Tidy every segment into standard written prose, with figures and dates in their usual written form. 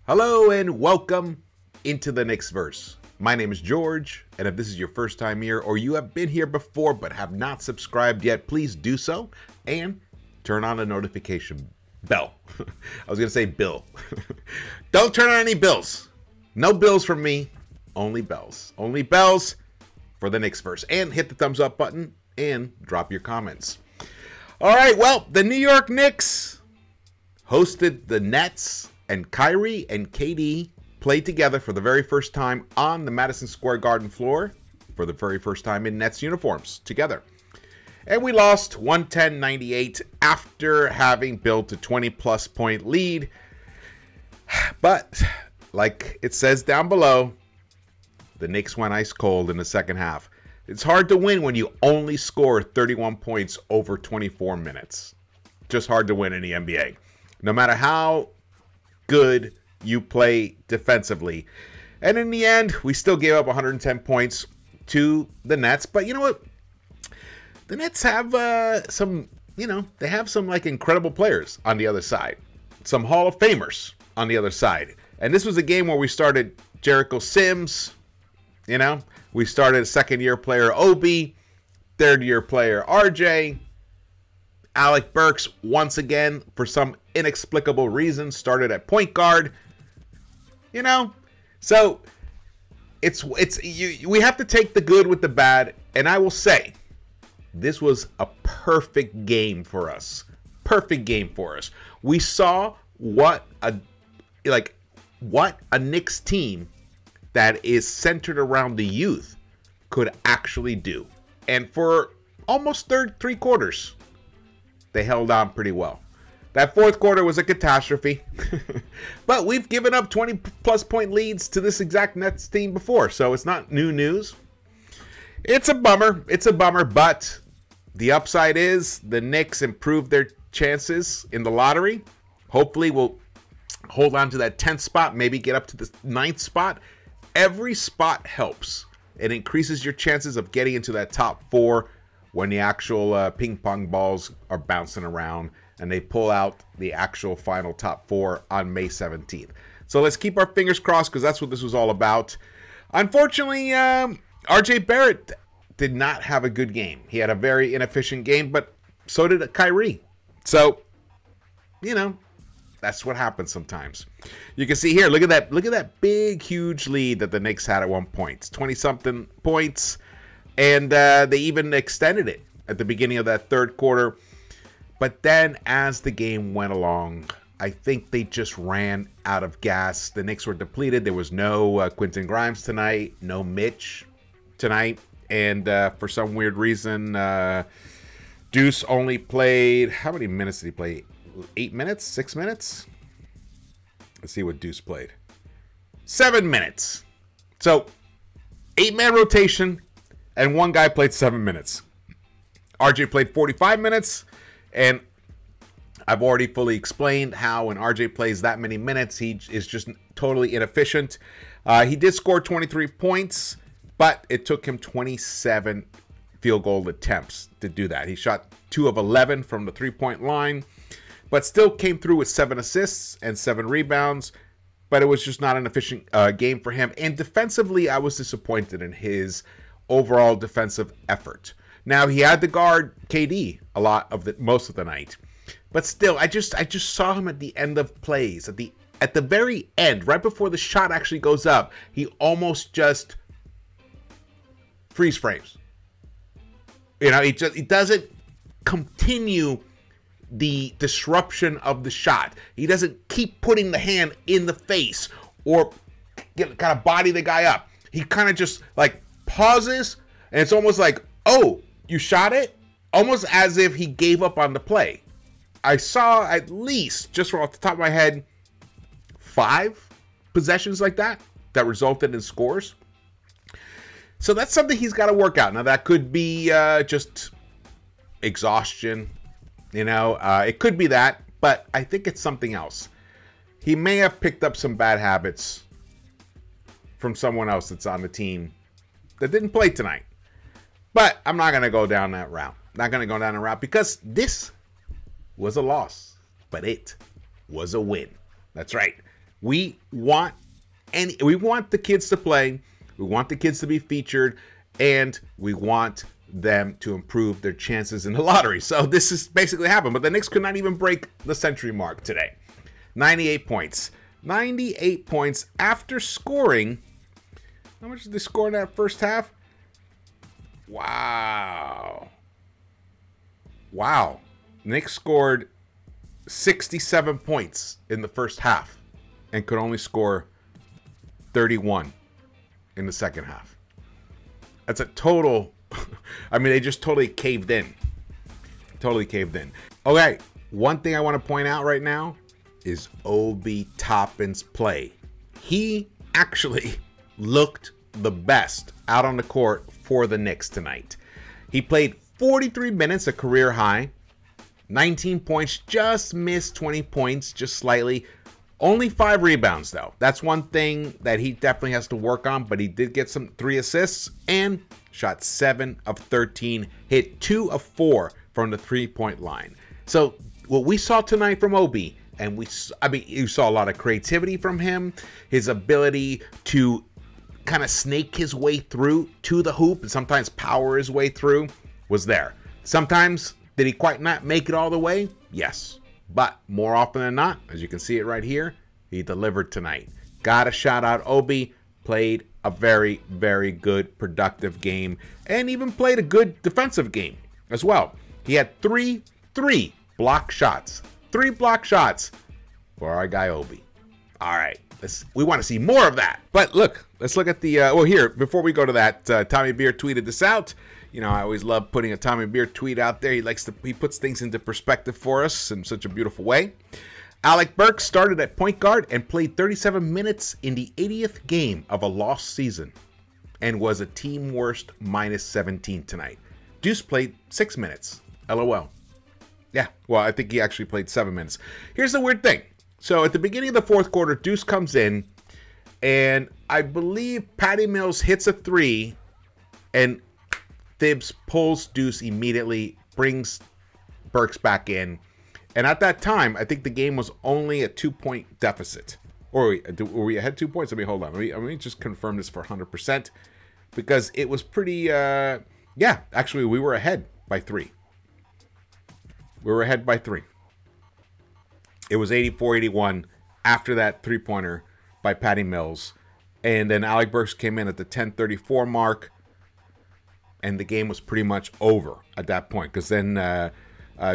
Hello and welcome into the Knicks-Verse. My name is George, and if this is your first time here or you have been here before but have not subscribed yet, please do so and turn on the notification bell. I was going to say bill. Don't turn on any bills. No bills from me, only bells. Only bells for the Knicks-Verse. And hit the thumbs up button and drop your comments. All right, well, the New York Knicks hosted the Nets, and Kyrie and KD played together for the very first time on the Madison Square Garden floor for the very first time in Nets uniforms together. And we lost 110-98 after having built a 20-plus point lead. But like it says down below, the Knicks went ice cold in the second half. It's hard to win when you only score 31 points over 24 minutes. Just hard to win in the NBA. No matter how good you play defensively. And in the end, we still gave up 110 points to the Nets. But you know what? The Nets have they have some like incredible players on the other side. Some Hall of Famers on the other side. And this was a game where we started Jericho Sims. We started second-year player Obi, third-year player RJ. Alec Burks, once again, for some inexplicable reason, started at point guard. So we have to take the good with the bad, and I will say, this was a perfect game for us. Perfect game for us. We saw what a Knicks team that is centered around the youth could actually do. And for almost three quarters, they held on pretty well. That fourth quarter was a catastrophe. But we've given up 20-plus point leads to this exact Nets team before, so it's not new news. It's a bummer. It's a bummer, but the upside is the Knicks improved their chances in the lottery. Hopefully we'll hold on to that 10th spot, maybe get up to the 9th spot. Every spot helps. It increases your chances of getting into that top 4 when the actual ping pong balls are bouncing around and they pull out the actual final top 4 on May 17th. So let's keep our fingers crossed because that's what this was all about. Unfortunately, RJ Barrett did not have a good game. He had a very inefficient game, but so did Kyrie. So, that's what happens sometimes. You can see here, look at that big, huge lead that the Knicks had at one point. It's 20-something points. And they even extended it at the beginning of that third quarter. But then as the game went along, I think they just ran out of gas. The Knicks were depleted. There was no Quentin Grimes tonight, no Mitch tonight. And for some weird reason, Deuce only played, how many minutes did he play? 8 minutes? 6 minutes? Let's see what Deuce played. 7 minutes. So, 8-man rotation. And one guy played 7 minutes. RJ played 45 minutes. And I've already fully explained how when RJ plays that many minutes, he is just totally inefficient. He did score 23 points, but it took him 27 field goal attempts to do that. He shot 2 of 11 from the three-point line, but still came through with 7 assists and 7 rebounds. But it was just not an efficient game for him. And defensively, I was disappointed in his overall defensive effort. Now he had to guard KD a lot of most of the night, but still, I just saw him at the end of plays, at the very end, right before the shot actually goes up. He almost just freeze frames. He doesn't continue the disruption of the shot. He doesn't keep putting the hand in the face or kind of body the guy up. He kind of just like pauses, and it's almost like, oh, you shot it? Almost as if he gave up on the play. I saw at least, just off the top of my head, 5 possessions like that resulted in scores. So that's something he's got to work out. Now, that could be just exhaustion. It could be that, but I think it's something else. He may have picked up some bad habits from someone else that's on the team that didn't play tonight. But I'm not going to go down that route. Not going to go down the route because this was a loss, but it was a win. That's right. We want the kids to play. We want the kids to be featured, and we want them to improve their chances in the lottery. So this is basically happened, but the Knicks could not even break the century mark today. 98 points. 98 points after scoring. How much did they score in that first half? Wow. Wow. Knicks scored 67 points in the first half and could only score 31 in the second half. That's a total, I mean, they just totally caved in. Totally caved in. Okay, one thing I want to point out right now is Obi Toppin's play. He actually looked the best out on the court for the Knicks tonight. He played 43 minutes, a career high, 19 points, just missed 20 points, just slightly. Only 5 rebounds, though. That's one thing that he definitely has to work on, but he did get 3 assists and shot 7 of 13, hit 2 of 4 from the 3-point line. So what we saw tonight from Obi, and you saw a lot of creativity from him, his ability to kind of snake his way through to the hoop and sometimes power his way through was there. Sometimes, did he quite not make it all the way? Yes. But more often than not, as you can see it right here, he delivered tonight. Gotta shout out Obi. Played a very, very good, productive game. And even played a good defensive game as well. He had three block shots. 3 block shots for our guy Obi. All right. We want to see more of that. But look, let's look at the, well, here, before we go to that, Tommy Beer tweeted this out. You know, I always love putting a Tommy Beer tweet out there. He puts things into perspective for us in such a beautiful way. Alec Burks started at point guard and played 37 minutes in the 80th game of a lost season and was a team worst -17 tonight. Deuce played 6 minutes. LOL. Yeah, well, I think he actually played 7 minutes. Here's the weird thing. So at the beginning of the fourth quarter, Deuce comes in, and I believe Patty Mills hits a 3, and Thibs pulls Deuce immediately, brings Burks back in. And at that time, I think the game was only a 2-point deficit. Or were we ahead 2 points? Let me hold on. Let me just confirm this for 100%. Because it was pretty, yeah, actually, we were ahead by 3. We were ahead by 3. It was 84-81 after that 3-pointer by Patty Mills. And then Alec Burks came in at the 10:34 mark. And the game was pretty much over at that point. Because then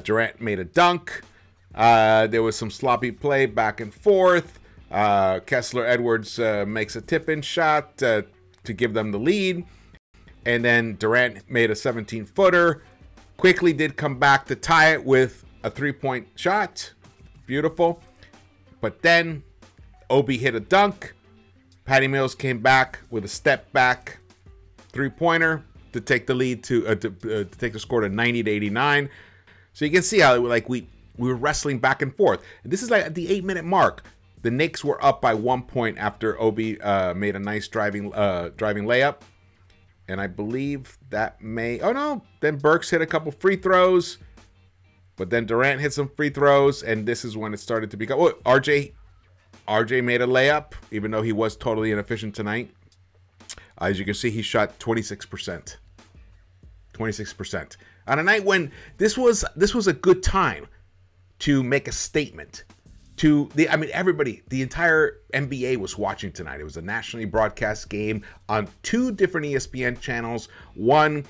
Durant made a dunk. There was some sloppy play back and forth. Kessler Edwards makes a tip-in shot to give them the lead. And then Durant made a 17-footer. Quickly did come back to tie it with a 3-point shot. Beautiful. But then Obi hit a dunk. Patty Mills came back with a step back 3-pointer to take the lead to take the score to 90-89. So you can see how we were wrestling back and forth. And this is like at the 8-minute mark. The Knicks were up by 1 point after Obi made a nice driving layup. And I believe that oh no, then Burks hit a couple free throws. But then Durant hit some free throws, and this is when it started to become, oh, RJ made a layup, even though he was totally inefficient tonight. As you can see, he shot 26%. 26%. On a night when this was a good time to make a statement. Everybody, the entire NBA was watching tonight. It was a nationally broadcast game on 2 different ESPN channels. One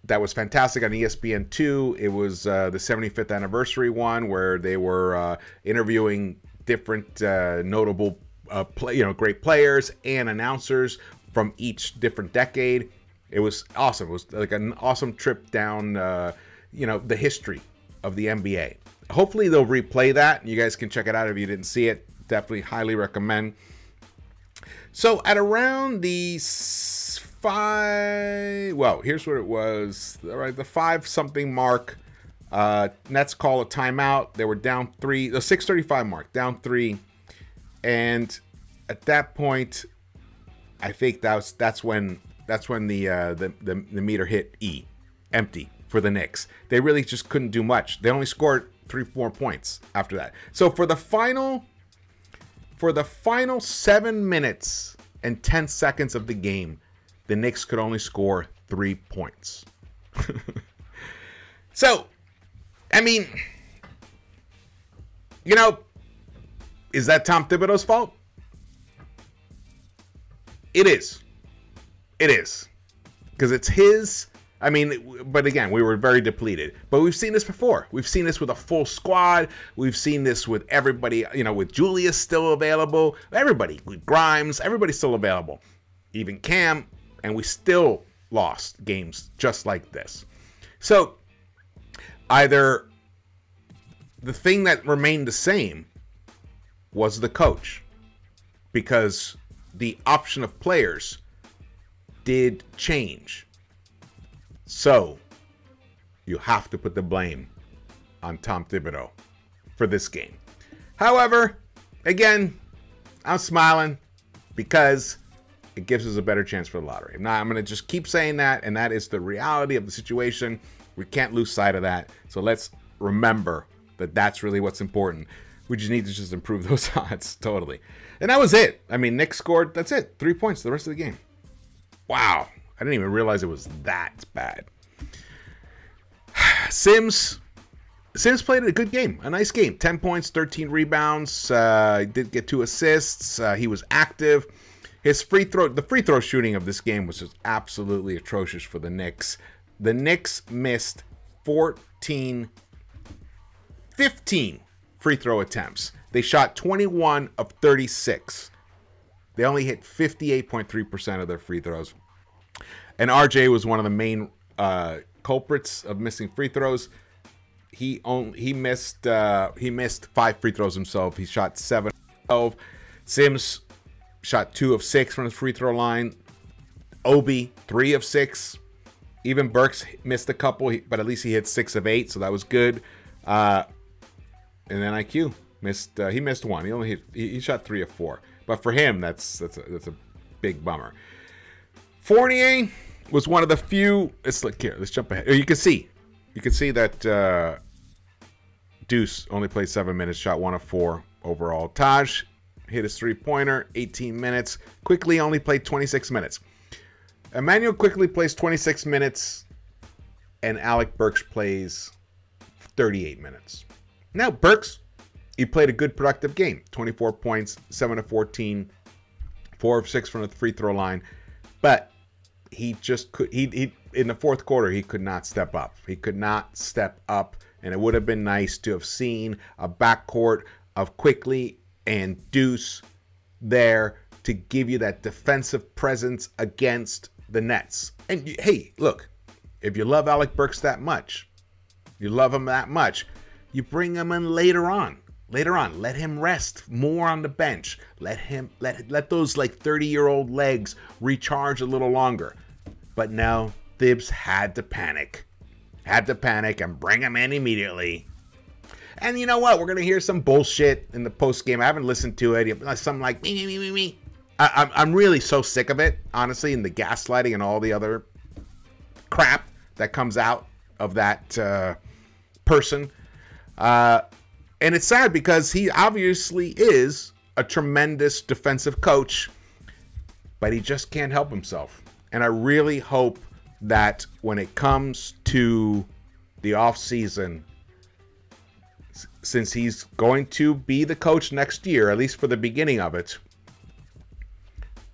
that was fantastic on ESPN2. It was the 75th anniversary one where they were interviewing different notable, great players and announcers from each different decade. It was awesome. It was like an awesome trip down, the history of the NBA. Hopefully they'll replay that. You guys can check it out if you didn't see it. Definitely highly recommend. So at around the 5, well, here's what it was. All right, the 5-something mark. Nets call a timeout. They were down 3. The 6:35 mark, down 3. And at that point, I think that's when the meter hit empty for the Knicks. They really just couldn't do much. They only scored 3 more points after that. So for the final For the final 7 minutes and 10 seconds of the game, the Knicks could only score 3 points. So, I mean, you know, is that Tom Thibodeau's fault? It is. It is. Because it's his. I mean, but again, we were very depleted. But we've seen this before. We've seen this with a full squad. We've seen this with everybody, you know, with Julius still available. Everybody, with Grimes, everybody's still available. Even Cam. And we still lost games just like this. So, either the thing that remained the same was the coach, because the option of players did change. So you have to put the blame on Tom Thibodeau for this game. However, again, I'm smiling because it gives us a better chance for the lottery. Now, I'm going to just keep saying that, and that is the reality of the situation. We can't lose sight of that. So let's remember that that's really what's important. We just need to just improve those odds. Totally. And that was it. I mean, Knicks scored, that's it, 3 points the rest of the game. Wow. I didn't even realize it was that bad. Sims played a good game, a nice game. 10 points, 13 rebounds. Did get 2 assists. He was active. The free throw shooting of this game was just absolutely atrocious for the Knicks. The Knicks missed 15 free throw attempts. They shot 21 of 36. They only hit 58.3% of their free throws. And RJ was one of the main culprits of missing free throws. He missed 5 free throws himself. He shot 7 of 12. Sims shot 2 of 6 from the free throw line. Obi 3 of 6. Even Burks missed a couple, but at least he hit 6 of 8, so that was good. And then IQ missed. He missed 1. He shot 3 of 4. But for him, that's a big bummer. Fournier was one of the few. Let's look here. Let's jump ahead. You can see that Deuce only played 7 minutes, shot 1 of 4 overall. Taj hit his 3-pointer, 18 minutes. Quickly only played 26 minutes. Emmanuel Quickly plays 26 minutes, and Alec Burks plays 38 minutes. Now, Burks, he played a good, productive game. 24 points, 7 of 14, 4 of 6 from the free throw line. But he just could. He in the fourth quarter, he could not step up. He could not step up, and it would have been nice to have seen a backcourt of Quickly and Deuce there to give you that defensive presence against the Nets. And hey, look, if you love Alec Burks that much, you love him that much, you bring him in later on. Let him rest more on the bench. Let those like 30-year-old legs recharge a little longer. But no, Thibs had to panic and bring him in immediately. And you know what? We're gonna hear some bullshit in the post game. I haven't listened to it. Something like me. I'm really so sick of it, honestly, and the gaslighting and all the other crap that comes out of that person. And it's sad because he obviously is a tremendous defensive coach, but he just can't help himself. And I really hope that when it comes to the offseason, since he's going to be the coach next year, at least for the beginning of it,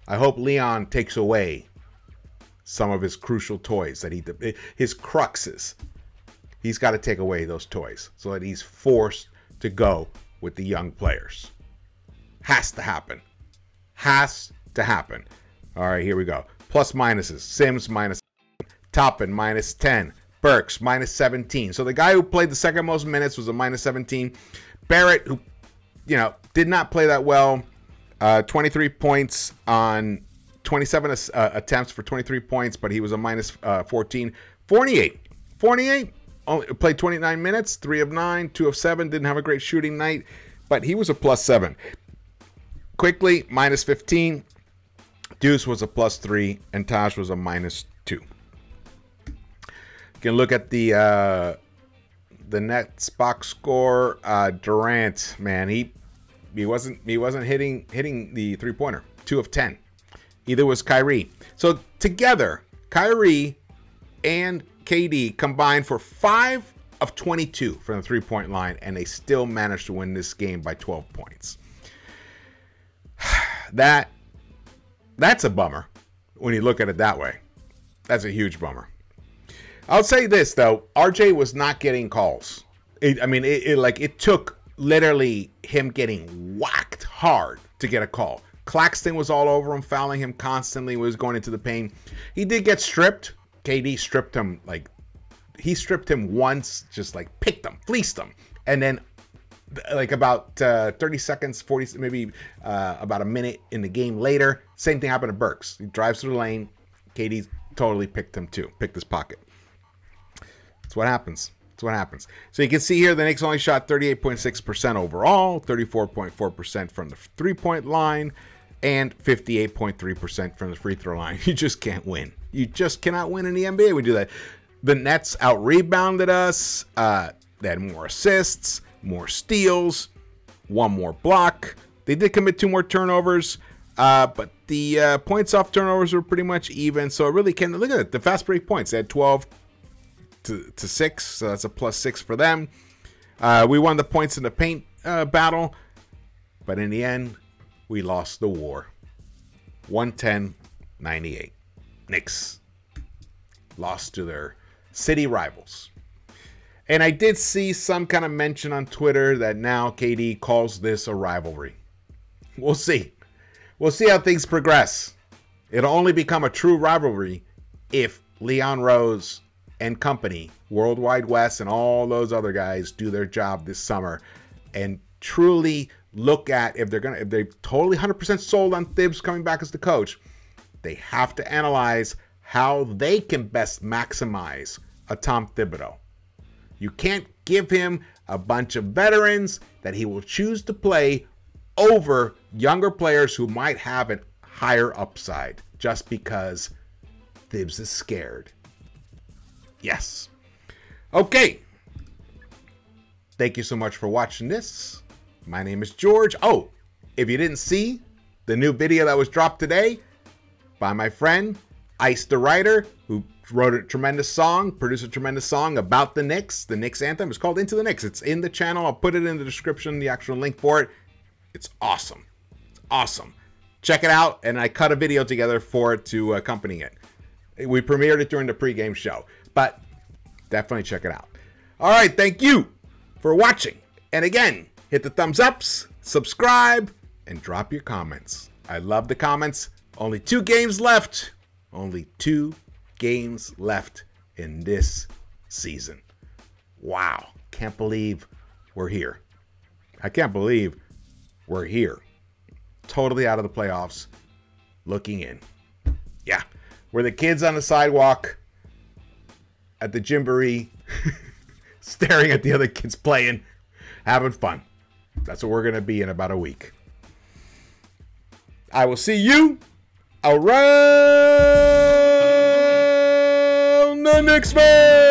I hope Leon takes away some of his crucial toys that his cruxes. He's got to take away those toys so that he's forced to go with the young players. Has to happen. Has to happen. All right, here we go. Plus minuses. Sims minus 7. Toppin minus 10. Burks minus 17. So the guy who played the second most minutes was a minus 17. Barrett, who, did not play that well. 23 points on 27 attempts for 23 points, but he was a minus 14. Fournier only played 29 minutes, 3 of 9, 2 of 7. Didn't have a great shooting night, but he was a plus 7. Quickly, minus 15. Deuce was a plus 3, and Taj was a minus 2. You can look at the Nets box score. Durant, man, He wasn't hitting the 3-pointer. 2 of 10. Either was Kyrie. So together, Kyrie and KD combined for 5 of 22 from the 3-point line, and they still managed to win this game by 12 points. That's a bummer when you look at it that way. That's a huge bummer. I'll say this though, RJ was not getting calls. It took literally him getting whacked hard to get a call. Claxton was all over him, fouling him constantly, was going into the paint. He did get stripped. KD stripped him, he stripped him once, just picked him, fleeced him. And then about 30 seconds, 40, maybe about a minute in the game later, same thing happened to Burks. He drives through the lane. KD totally picked him too, picked his pocket. That's what happens. That's what happens. So you can see here the Knicks only shot 38.6% overall, 34.4% from the 3-point line, and 58.3% from the free throw line. You just can't win. You just cannot win in the NBA. We do that. The Nets out-rebounded us. They had more assists, more steals, 1 more block. They did commit 2 more turnovers, but the points off turnovers were pretty much even. So it really can look at it. The fast break points. They had 12 to 6, so that's a +6 for them. We won the points in the paint battle, but in the end, we lost the war. 110-98. Knicks lost to their city rivals. And I did see some kind of mention on Twitter that now KD calls this a rivalry. We'll see. We'll see how things progress. It'll only become a true rivalry if Leon Rose and company, Worldwide West and all those other guys do their job this summer and truly look at if they're totally 100% sold on Thibs coming back as the coach. They have to analyze how they can best maximize a Tom Thibodeau. You can't give him a bunch of veterans that he will choose to play over younger players who might have a higher upside just because Thibs is scared. Yes. Okay. Thank you so much for watching this. My name is George. Oh, if you didn't see the new video that was dropped today by my friend Ice the Writer, who wrote a tremendous song, produced a tremendous song about the Knicks anthem. It's called Into the Knicks. It's in the channel. I'll put it in the description, the actual link for it. It's awesome. It's awesome. Check it out, and I cut a video together for it to accompany it. We premiered it during the pregame show, but definitely check it out. All right, thank you for watching. And again, hit the thumbs ups, subscribe, and drop your comments. I love the comments. Only 2 games left. Only 2 games left in this season. Wow. Can't believe we're here. I can't believe we're here. Totally out of the playoffs. Looking in. Yeah. We're the kids on the sidewalk at the gymboree staring at the other kids playing, having fun. That's what we're going to be in about a week. I will see you around the Knicks-Verse.